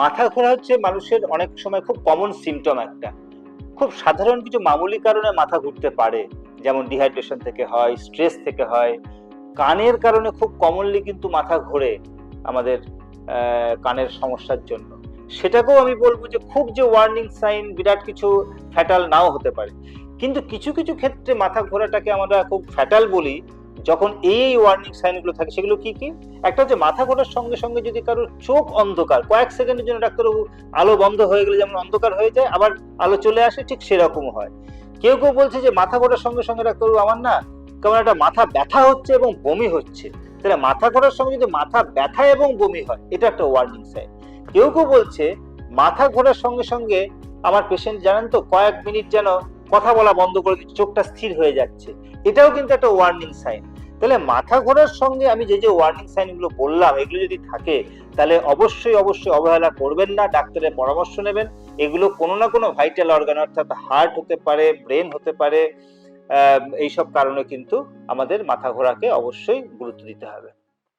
মাথা ঘোরা হচ্ছে মানুষের অনেক সময় খুব কমন সিমটম একটা। খুব সাধারণ কিছু মামুলি কারণে মাথা ঘুরতে পারে, যেমন ডিহাইড্রেশন থেকে হয়, স্ট্রেস থেকে হয়। কানের কারণে খুব কমনলি কিন্তু মাথা ঘোরে আমাদের কানের সমস্যার জন্য। সেটাকেও আমি বলবো যে খুব যে ওয়ার্নিং সাইন বিরাট কিছু ফ্যাটাল নাও হতে পারে, কিন্তু কিছু কিছু ক্ষেত্রে মাথা ঘোরাটাকে আমরা খুব ফ্যাটাল বলি যখন এই ওয়ার্নিং সাইনগুলো থাকে। সেগুলো কি কি? একটা হচ্ছে মাথা ঘোরার সঙ্গে সঙ্গে যদি কারোর চোখ অন্ধকার, কয়েক সেকেন্ডের জন্য ডাক্তারবাবু আলো বন্ধ হয়ে গেলে যেমন অন্ধকার হয়ে যায় আবার আলো চলে আসে, ঠিক সেরকম হয়। কেউ কেউ বলছে যে মাথা ঘোরার সঙ্গে সঙ্গে ডাক্তারবাবু আমার না কেমন একটা মাথা ব্যথা হচ্ছে এবং বমি হচ্ছে। তাহলে মাথা ঘোরার সঙ্গে যদি মাথা ব্যথা এবং বমি হয়, এটা একটা ওয়ার্নিং সাইন। কেউ কেউ বলছে মাথা ঘোরার সঙ্গে সঙ্গে আমার পেশেন্ট জানেন তো কয়েক মিনিট যেন কথা বলা বন্ধ করে দিচ্ছে, চোখটা স্থির হয়ে যাচ্ছে। এটাও কিন্তু একটা ওয়ার্নিং সাইন। তাহলে মাথা ঘোরার সঙ্গে আমি যে যে ওয়ার্নিং সাইন গুলো বললাম, এগুলো যদি থাকে তাহলে অবশ্যই অবশ্যই অবহেলা করবেন না, ডাক্তারের পরামর্শ নেবেন। এগুলো কোনো না কোনো ভাইটাল অর্গান, অর্থাৎ হার্ট হতে পারে, ব্রেন হতে পারে, এইসব কারণে কিন্তু আমাদের মাথা ঘোরাকে অবশ্যই গুরুত্ব দিতে হবে।